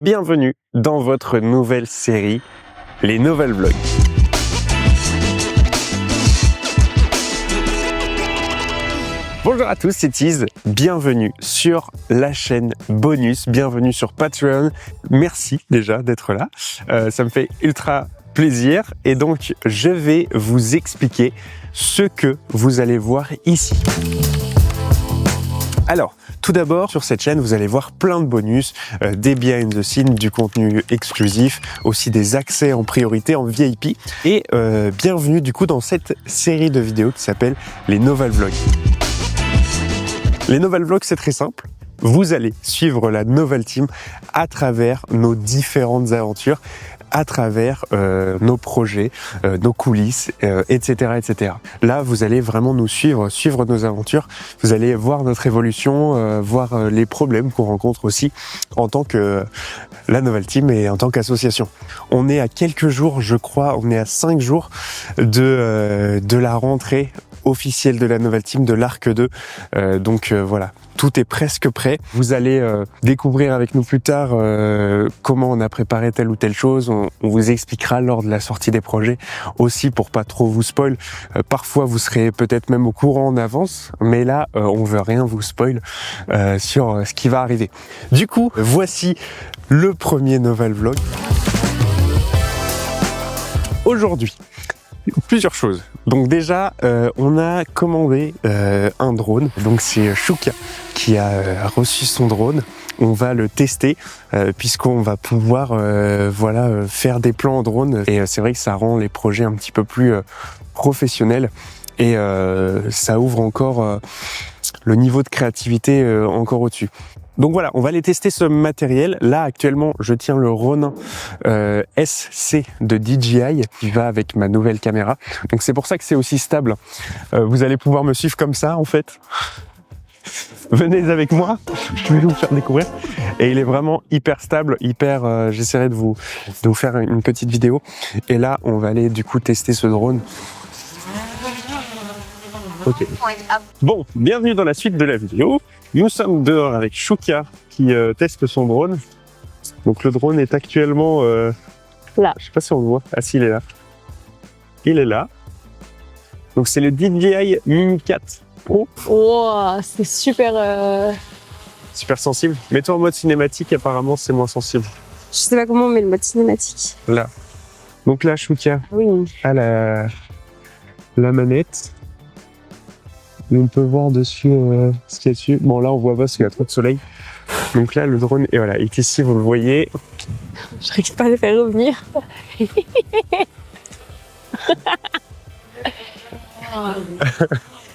Bienvenue dans votre nouvelle série, les Novel Vlogs. Bonjour à tous, c'est Tiz, bienvenue sur la chaîne Bonus, bienvenue sur Patreon. Merci déjà d'être là, ça me fait ultra plaisir et donc je vais vous expliquer ce que vous allez voir ici. Alors, tout d'abord, sur cette chaîne, vous allez voir plein de bonus, des behind the scenes, du contenu exclusif, aussi des accès en priorité, en VIP. Et bienvenue du coup dans cette série de vidéos qui s'appelle les Novel Vlogs. Les Novel Vlogs, c'est très simple. Vous allez suivre la Novel Team à travers nos différentes aventures, à travers nos projets, nos coulisses, etc., etc. Là, vous allez vraiment nous suivre nos aventures. Vous allez voir notre évolution, voir les problèmes qu'on rencontre aussi en tant que la Novel Team et en tant qu'association. On est à quelques jours, je crois, on est à 5 jours de la rentrée officielle de la Novel Team, de l'Arc 2. Donc voilà, tout est presque prêt. Vous allez découvrir avec nous plus tard comment on a préparé telle ou telle chose. On vous expliquera lors de la sortie des projets aussi pour pas trop vous spoil. Parfois vous serez peut-être même au courant en avance, mais là on veut rien vous spoil sur ce qui va arriver. Du coup, voici le premier Novel Vlog. Aujourd'hui, plusieurs choses. Donc déjà, on a commandé un drone. Donc c'est Shuka qui a reçu son drone. On va le tester puisqu'on va pouvoir faire des plans en drone. Et c'est vrai que ça rend les projets un petit peu plus professionnels et ça ouvre encore le niveau de créativité encore au-dessus. Donc voilà, on va aller tester ce matériel. Là, actuellement, je tiens le Ronin SC de DJI qui va avec ma nouvelle caméra. Donc c'est pour ça que c'est aussi stable. Vous allez pouvoir me suivre comme ça, en fait. Venez avec moi, je vais vous faire découvrir. Et il est vraiment hyper stable, j'essaierai de vous faire une petite vidéo. Et là, on va aller du coup tester ce drone. Ok. Bon, bienvenue dans la suite de la vidéo. Nous sommes dehors avec Shuka qui teste son drone. Donc le drone est actuellement là. Je sais pas si on le voit. Ah si, il est là. Il est là. Donc c'est le DJI Mini 4 Pro. Wow, c'est super. Super sensible. Mets-toi en mode cinématique, apparemment c'est moins sensible. Je sais pas comment on met le mode cinématique. Là. Donc là, Shuka Oui. a la manette. On peut voir dessus ce qu'il y a dessus. Bon, là, on voit pas parce qu'il y a trop de soleil. Donc là, le drone est ici, vous le voyez. Je n'arrive pas à le faire revenir.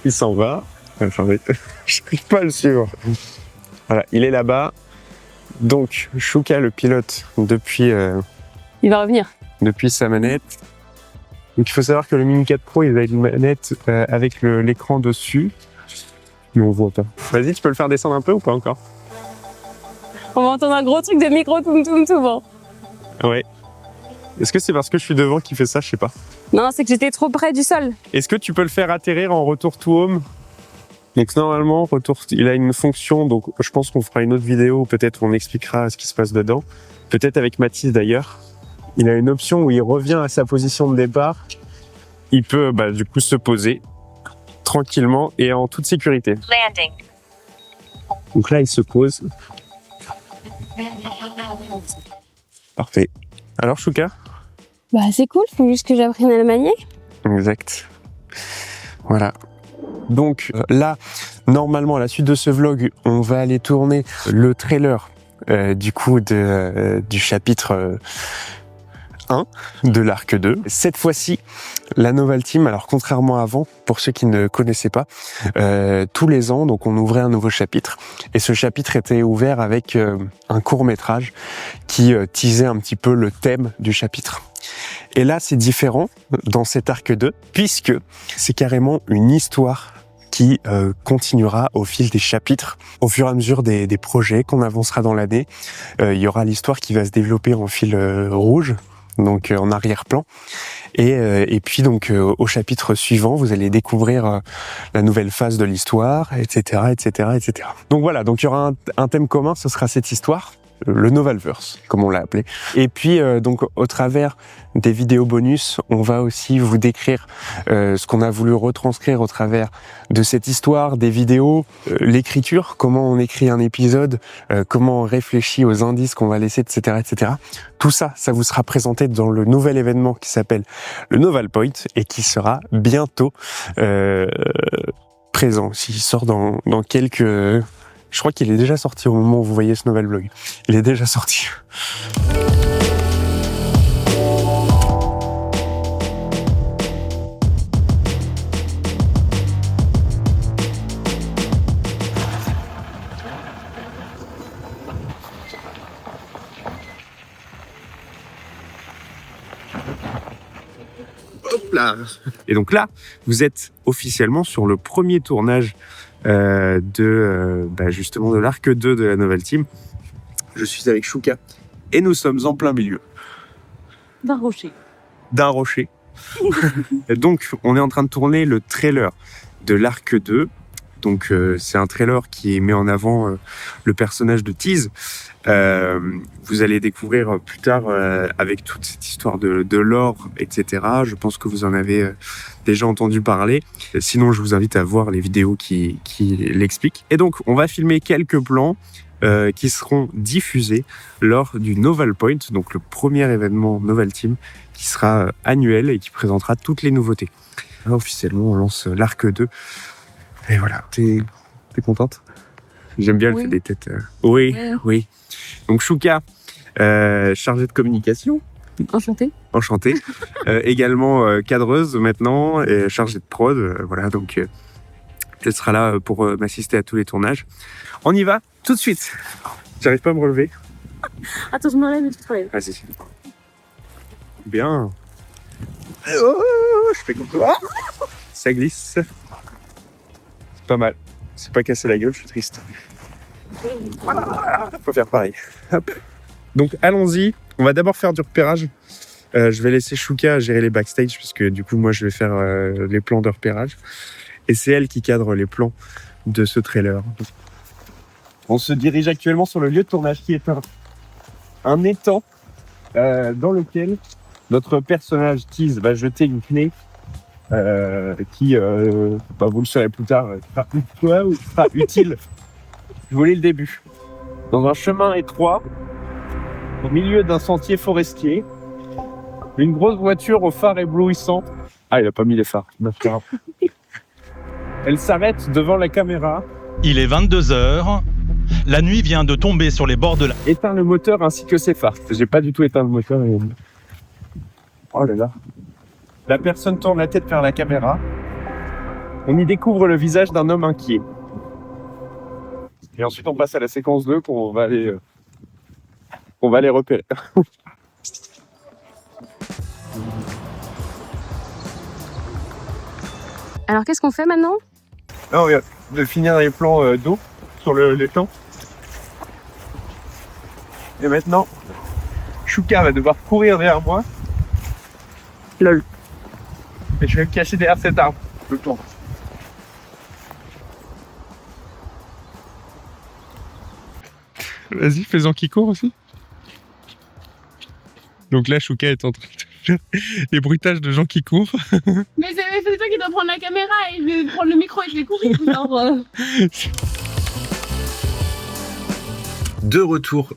Il s'en va. Enfin, je n'arrive pas à le suivre. Voilà, il est là-bas. Donc, Shuka le pilote depuis Il va revenir. Sa manette. Donc il faut savoir que le Mini 4 Pro, il a une manette avec l'écran dessus. Mais on voit pas. Vas-y, tu peux le faire descendre un peu ou pas encore? On va entendre un gros truc de micro toum toum toum. Ouais. Est-ce que c'est parce que je suis devant qui fait ça? Je sais pas. Non, c'est que j'étais trop près du sol. Est-ce que tu peux le faire atterrir en retour to home? Donc normalement, il a une fonction, donc je pense qu'on fera une autre vidéo, peut-être on expliquera ce qui se passe dedans. Peut-être avec Mathis d'ailleurs. Il a une option où il revient à sa position de départ. Il peut du coup se poser tranquillement et en toute sécurité. Landing. Donc là, il se pose. Parfait. Alors, Shuka? Bah c'est cool, faut juste que j'apprenne à le manier. Exact. Voilà. Donc là, normalement, à la suite de ce vlog, on va aller tourner le trailer du coup du chapitre 1 de l'Arc 2. Cette fois-ci, la Novel Team, alors contrairement à avant, pour ceux qui ne connaissaient pas, tous les ans, donc on ouvrait un nouveau chapitre. Et ce chapitre était ouvert avec un court-métrage qui teasait un petit peu le thème du chapitre. Et là, c'est différent dans cet Arc 2, puisque c'est carrément une histoire qui continuera au fil des chapitres, au fur et à mesure des projets qu'on avancera dans l'année. Il y aura l'histoire qui va se développer en fil rouge, donc en arrière-plan. Et puis donc au chapitre suivant, vous allez découvrir la nouvelle phase de l'histoire, etc., etc., etc. Donc voilà, donc il y aura un thème commun, ce sera cette histoire. le Novalverse, comme on l'a appelé. Et puis, donc, au travers des vidéos bonus, on va aussi vous décrire ce qu'on a voulu retranscrire au travers de cette histoire, des vidéos, l'écriture, comment on écrit un épisode, comment on réfléchit aux indices qu'on va laisser, etc., etc. Tout ça, ça vous sera présenté dans le nouvel événement qui s'appelle le Noval Point et qui sera bientôt présent. S'il sort dans quelques... Je crois qu'il est déjà sorti au moment où vous voyez ce Noval Vlog. Il est déjà sorti. Hop là. Et donc là, vous êtes officiellement sur le premier tournage justement de l'arc 2 de la Noval Team. Je suis avec Chouka et nous sommes en plein milieu D'un rocher. d'un rocher. Et donc on est en train de tourner le trailer de l'arc 2. Donc c'est un trailer qui met en avant le personnage de Tease. Vous allez découvrir plus tard avec toute cette histoire de lore, etc. Je pense que vous en avez déjà entendu parler. Sinon, je vous invite à voir les vidéos qui l'expliquent. Et donc, on va filmer quelques plans qui seront diffusés lors du Noval Point, donc le premier événement Noval Team qui sera annuel et qui présentera toutes les nouveautés. Là, officiellement, on lance l'arc 2. Et voilà, t'es contente? J'aime bien, elle fait des têtes. Oui. Donc Chouka, chargée de communication. Enchantée. Également cadreuse maintenant, et chargée de prod. Voilà, donc elle sera là pour m'assister à tous les tournages. On y va tout de suite. J'arrive pas à me relever. Attends, je me relève et tu te relèves. Vas-y. Bien. Oh, je fais comme ça. Ça glisse. C'est pas mal. C'est pas cassé la gueule, je suis triste. Voilà, faut faire pareil. Hop. Donc allons-y. On va d'abord faire du repérage. Je vais laisser Chouka gérer les backstage puisque du coup moi je vais faire les plans de repérage. Et c'est elle qui cadre les plans de ce trailer. On se dirige actuellement sur le lieu de tournage qui est un étang dans lequel notre personnage Tease va jeter une clé qui, vous le saurez plus tard, sera utile. Je voulais le début. Dans un chemin étroit, au milieu d'un sentier forestier, une grosse voiture aux phares éblouissants. Ah, il a pas mis les phares. Elle s'arrête devant la caméra. Il est 22h. La nuit vient de tomber sur les bords de la... Éteint le moteur ainsi que ses phares. J'ai pas du tout éteint le moteur. Oh là là. La personne tourne la tête vers la caméra. On y découvre le visage d'un homme inquiet. Et ensuite, on passe à la séquence 2 qu'on va aller repérer. Alors, qu'est-ce qu'on fait maintenant? Là, on vient de finir les plans d'eau sur l'étang. Et maintenant, Chouka va devoir courir derrière moi. Lol. Et je vais me cacher derrière cet arbre. Le temps. Vas-y, fais-en qui court aussi. Donc là, Chouka est en train de faire les bruitages de gens qui courent. Mais c'est toi qui dois prendre la caméra et je vais prendre le micro et je vais courir. Genre, De retour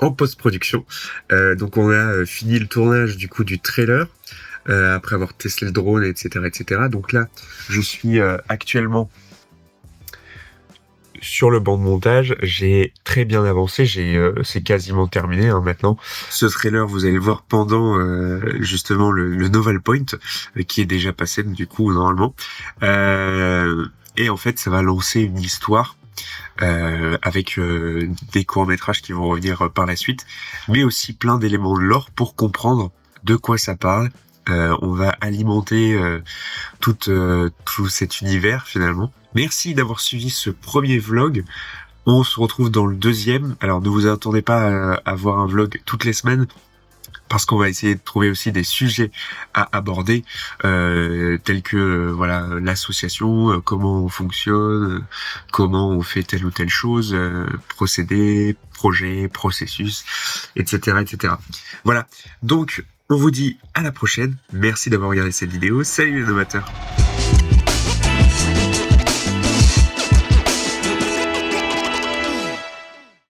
en post-production. Donc on a fini le tournage du coup du trailer après avoir testé le drone, etc. Donc là, je suis actuellement sur le banc de montage. J'ai très bien avancé. C'est quasiment terminé maintenant. Ce trailer, vous allez le voir pendant justement le Noval Point qui est déjà passé du coup normalement. Et en fait, ça va lancer une histoire. Avec des courts-métrages qui vont revenir par la suite, mais aussi plein d'éléments de lore pour comprendre de quoi ça parle. On va alimenter tout cet univers finalement. Merci d'avoir suivi ce premier vlog. On se retrouve dans le deuxième. Alors ne vous attendez pas à voir un vlog toutes les semaines. parce qu'on va essayer de trouver aussi des sujets à aborder, tels que voilà l'association, comment on fonctionne, comment on fait telle ou telle chose, procédé, projet, processus, etc., etc. Voilà. Donc, on vous dit à la prochaine. Merci d'avoir regardé cette vidéo. Salut les novateurs.